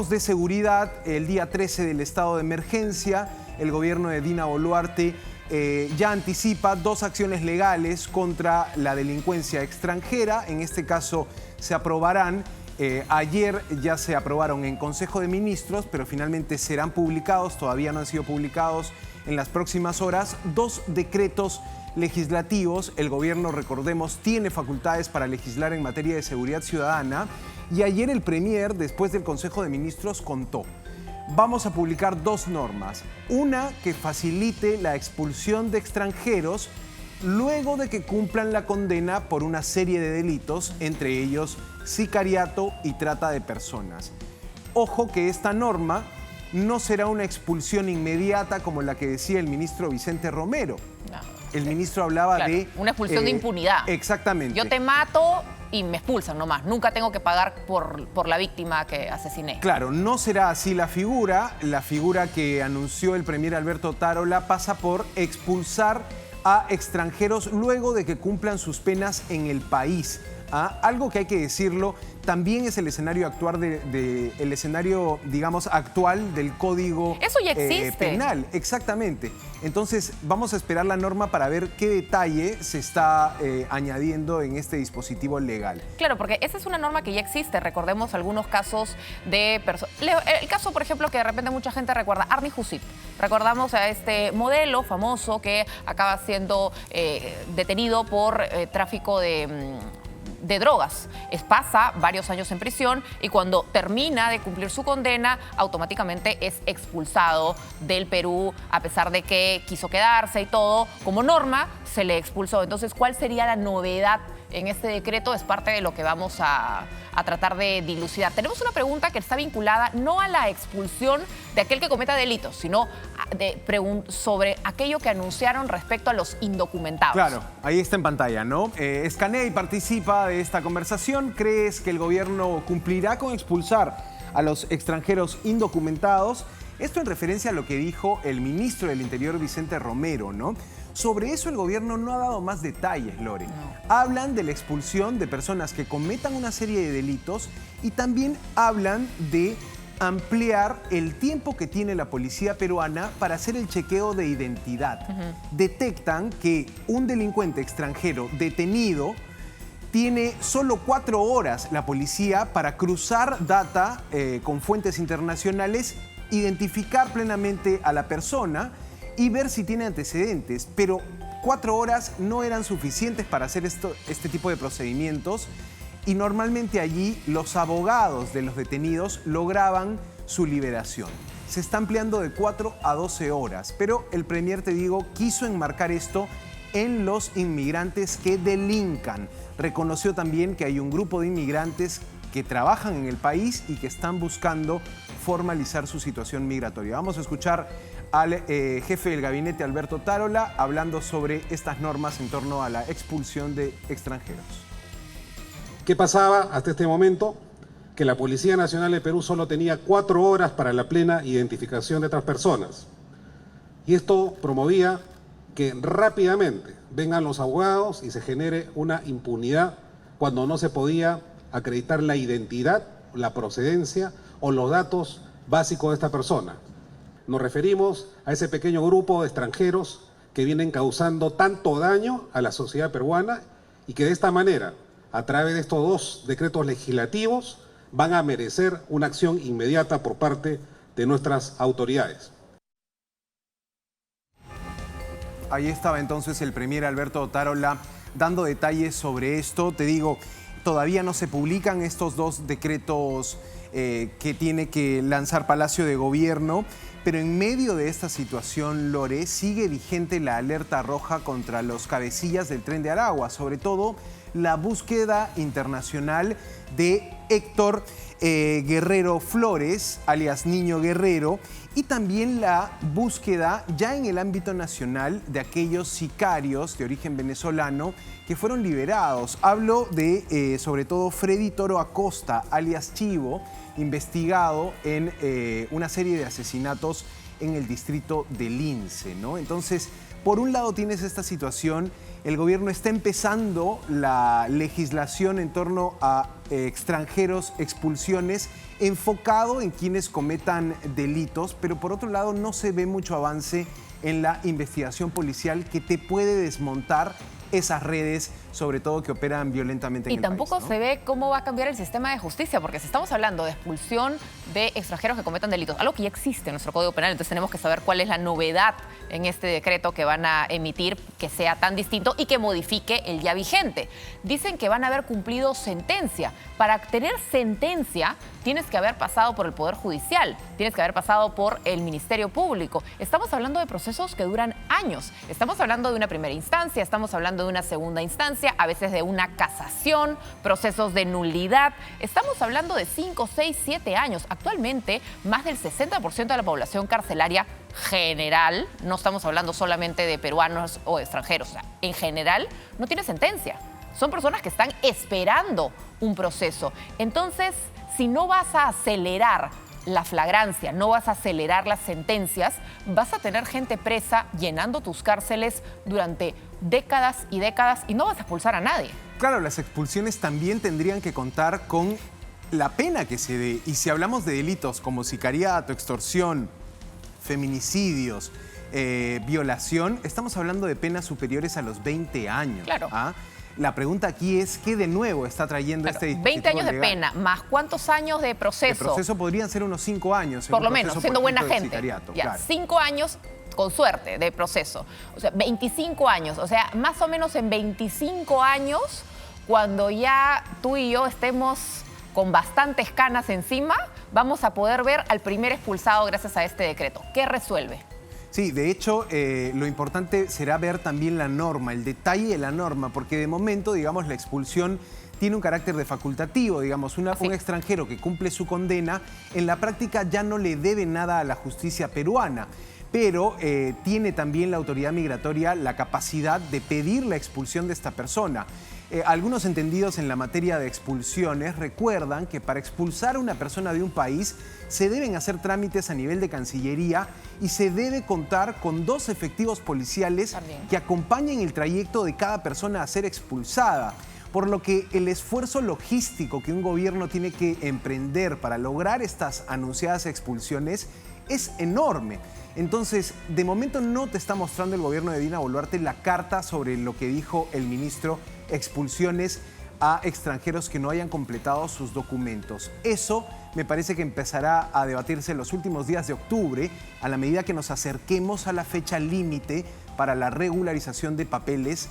De seguridad, el día 13 del estado de emergencia, el gobierno de Dina Boluarte ya anticipa 2 acciones legales contra la delincuencia extranjera. En este caso se aprobarán, ayer ya se aprobaron en Consejo de Ministros, pero finalmente serán publicados, todavía no han sido publicados en las próximas horas, 2 decretos legislativos. El gobierno, recordemos, tiene facultades para legislar en materia de seguridad ciudadana. Y ayer el Premier, después del Consejo de Ministros, contó: vamos a publicar 2 normas. Una que facilite la expulsión de extranjeros luego de que cumplan la condena por una serie de delitos, entre ellos sicariato y trata de personas. Ojo que esta norma no será una expulsión inmediata como la que decía el ministro Vicente Romero. No. El ministro hablaba de... una expulsión de impunidad. Exactamente. Yo te mato y me expulsan nomás. Nunca tengo que pagar por la víctima que asesiné. Claro, no será así la figura. La figura que anunció el premier Alberto Otárola pasa por expulsar a extranjeros luego de que cumplan sus penas en el país. Algo que hay que decirlo, también es el escenario actual el escenario, digamos, actual del Código Eso ya existe. Penal. Exactamente. Entonces, vamos a esperar la norma para ver qué detalle se está añadiendo en este dispositivo legal. Claro, porque esa es una norma que ya existe. Recordemos algunos casos de personas. El caso, por ejemplo, que de repente mucha gente recuerda, Arnie Jusit. Recordamos a este modelo famoso que acaba siendo detenido por tráfico de drogas. Pasa varios años en prisión y cuando termina de cumplir su condena, automáticamente es expulsado del Perú, a pesar de que quiso quedarse y todo. Como norma, se le expulsó. Entonces, ¿cuál sería la novedad en este decreto? Es parte de lo que vamos a tratar de dilucidar. Tenemos una pregunta que está vinculada no a la expulsión de aquel que cometa delitos, sino sobre aquello que anunciaron respecto a los indocumentados. Claro, ahí está en pantalla, ¿no? Escanea y participa de esta conversación. ¿Crees que el gobierno cumplirá con expulsar a los extranjeros indocumentados? Esto en referencia a lo que dijo el ministro del Interior, Vicente Romero, ¿no? Sobre eso el gobierno no ha dado más detalles, Lore. No. Hablan de la expulsión de personas que cometan una serie de delitos y también hablan de ampliar el tiempo que tiene la policía peruana para hacer el chequeo de identidad. Detectan que un delincuente extranjero detenido tiene solo 4 horas la policía para cruzar data con fuentes internacionales, identificar plenamente a la persona y ver si tiene antecedentes. Pero 4 horas no eran suficientes para hacer este tipo de procedimientos y normalmente allí los abogados de los detenidos lograban su liberación. Se está ampliando de 4 a 12 horas, pero el premier, te digo, quiso enmarcar esto en los inmigrantes que delincan. Reconoció también que hay un grupo de inmigrantes que trabajan en el país y que están buscando formalizar su situación migratoria. Vamos a escuchar al jefe del gabinete, Alberto Otárola, hablando sobre estas normas en torno a la expulsión de extranjeros. ¿Qué pasaba hasta este momento? Que la Policía Nacional de Perú solo tenía 4 horas para la plena identificación de otras personas. Y esto promovía que rápidamente vengan los abogados y se genere una impunidad cuando no se podía acreditar la identidad, la procedencia o los datos básicos de esta persona. Nos referimos a ese pequeño grupo de extranjeros que vienen causando tanto daño a la sociedad peruana y que de esta manera, a través de estos 2 decretos legislativos, van a merecer una acción inmediata por parte de nuestras autoridades. Ahí estaba entonces el premier Alberto Otárola dando detalles sobre esto. Te digo, todavía no se publican estos 2 decretos que tiene que lanzar Palacio de Gobierno, pero en medio de esta situación, Lore, sigue vigente la alerta roja contra los cabecillas del Tren de Aragua, sobre todo la búsqueda internacional de Héctor Guerrero Flores, alias Niño Guerrero, y también la búsqueda ya en el ámbito nacional de aquellos sicarios de origen venezolano que fueron liberados. Hablo de, sobre todo, Freddy Toro Acosta, alias Chivo, investigado en una serie de asesinatos en el distrito de Lince, ¿no? Entonces, Por un lado tienes esta situación, el gobierno está empezando la legislación en torno a extranjeros, expulsiones, enfocado en quienes cometan delitos, pero por otro lado no se ve mucho avance en la investigación policial que te puede desmontar esas redes, sobre todo que operan violentamente en el país. Y tampoco se ve cómo va a cambiar el sistema de justicia, porque si estamos hablando de expulsión de extranjeros que cometan delitos, algo que ya existe en nuestro Código Penal, entonces tenemos que saber cuál es la novedad en este decreto que van a emitir, que sea tan distinto y que modifique el ya vigente. Dicen que van a haber cumplido sentencia. Para tener sentencia tienes que haber pasado por el Poder Judicial, tienes que haber pasado por el Ministerio Público. Estamos hablando de procesos que duran años. Estamos hablando de una primera instancia, estamos hablando de una segunda instancia, a veces de una casación, procesos de nulidad. Estamos hablando de 5, 6, 7 años. Actualmente, más del 60% de la población carcelaria general, no estamos hablando solamente de peruanos o extranjeros, o sea, en general, no tiene sentencia. Son personas que están esperando un proceso. Entonces, si no vas a acelerar la flagrancia, no vas a acelerar las sentencias, vas a tener gente presa llenando tus cárceles durante décadas y décadas y no vas a expulsar a nadie. Claro, las expulsiones también tendrían que contar con la pena que se dé. Y si hablamos de delitos como sicariato, extorsión, feminicidios, violación, estamos hablando de penas superiores a los 20 años. Claro. ¿Ah? La pregunta aquí es, ¿qué de nuevo está trayendo este dispositivo 20 años legal? de pena, más ¿cuántos años de proceso? El proceso podrían ser unos 5 años. Por lo menos, siendo buena gente. Ya, Claro. 5 años con suerte de proceso. O sea, 25 años. O sea, más o menos en 25 años, cuando ya tú y yo estemos con bastantes canas encima, vamos a poder ver al primer expulsado gracias a este decreto. ¿Qué resuelve? Sí, de hecho, lo importante será ver también la norma, el detalle de la norma, porque de momento, digamos, la expulsión tiene un carácter de facultativo, digamos, un extranjero que cumple su condena, en la práctica ya no le debe nada a la justicia peruana, pero tiene también la autoridad migratoria la capacidad de pedir la expulsión de esta persona. Algunos entendidos en la materia de expulsiones recuerdan que para expulsar a una persona de un país se deben hacer trámites a nivel de Cancillería y se debe contar con 2 efectivos policiales que acompañen el trayecto de cada persona a ser expulsada. Por lo que el esfuerzo logístico que un gobierno tiene que emprender para lograr estas anunciadas expulsiones es enorme. Entonces, de momento no te está mostrando el gobierno de Dina Boluarte la carta sobre lo que dijo el ministro, expulsiones a extranjeros que no hayan completado sus documentos. Eso me parece que empezará a debatirse en los últimos días de octubre, a la medida que nos acerquemos a la fecha límite para la regularización de papeles,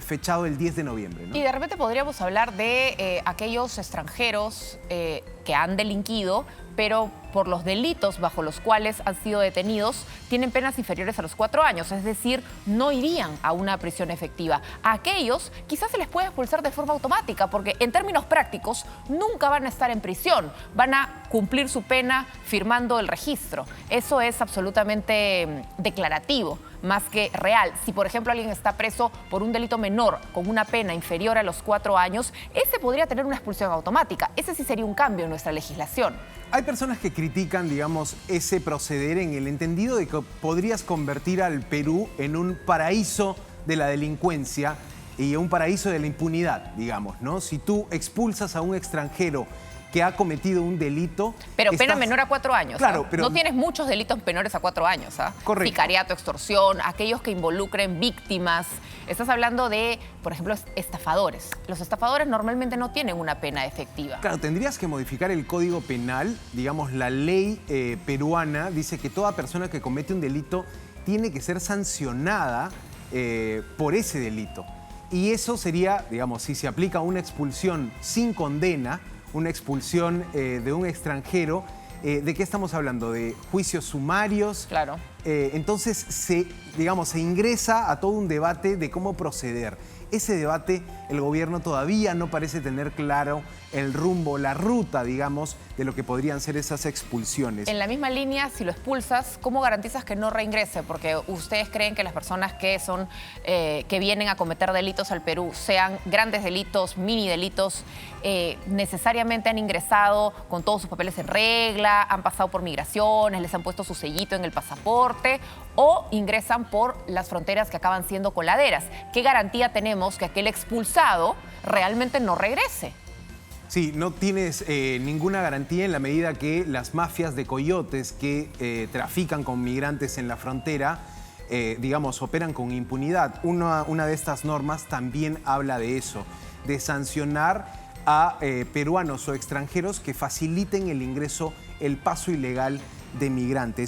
fechado el 10 de noviembre, ¿no? Y de repente podríamos hablar de aquellos extranjeros que han delinquido, pero por los delitos bajo los cuales han sido detenidos, tienen penas inferiores a los 4 años, es decir, no irían a una prisión efectiva. A aquellos quizás se les puede expulsar de forma automática, porque en términos prácticos nunca van a estar en prisión, van a cumplir su pena firmando el registro. Eso es absolutamente declarativo, más que real. Si, por ejemplo, alguien está preso por un delito menor con una pena inferior a los 4 años, ese podría tener una expulsión automática. Ese sí sería un cambio en nuestra legislación. Hay personas que critican, digamos, ese proceder en el entendido de que podrías convertir al Perú en un paraíso de la delincuencia y un paraíso de la impunidad, digamos, ¿no? Si tú expulsas a un extranjero que ha cometido un delito... Pero pena menor a 4 años. Claro, ¿ah? pero... No tienes muchos delitos menores a 4 años. ¿Ah? Correcto. Sicariato, extorsión, aquellos que involucren víctimas. Estás hablando de, por ejemplo, estafadores. Los estafadores normalmente no tienen una pena efectiva. Claro, tendrías que modificar el Código Penal. Digamos, la ley peruana dice que toda persona que comete un delito tiene que ser sancionada por ese delito. Y eso sería, digamos, si se aplica una expulsión sin condena, una expulsión de un extranjero, ¿de qué estamos hablando? ¿De juicios sumarios? Claro. Entonces, se ingresa a todo un debate de cómo proceder. Ese debate, el gobierno todavía no parece tener claro el rumbo, la ruta, digamos, de lo que podrían ser esas expulsiones. En la misma línea, si lo expulsas, ¿cómo garantizas que no reingrese? Porque ustedes creen que las personas que vienen a cometer delitos al Perú, sean grandes delitos, mini delitos, necesariamente han ingresado con todos sus papeles en regla, han pasado por migraciones, les han puesto su sellito en el pasaporte, o ingresan por las fronteras que acaban siendo coladeras. ¿Qué garantía tenemos que aquel expulsado realmente no regrese? Sí, no tienes ninguna garantía en la medida que las mafias de coyotes que trafican con migrantes en la frontera, digamos, operan con impunidad. Una de estas normas también habla de eso, de sancionar a peruanos o extranjeros que faciliten el ingreso, el paso ilegal de migrantes.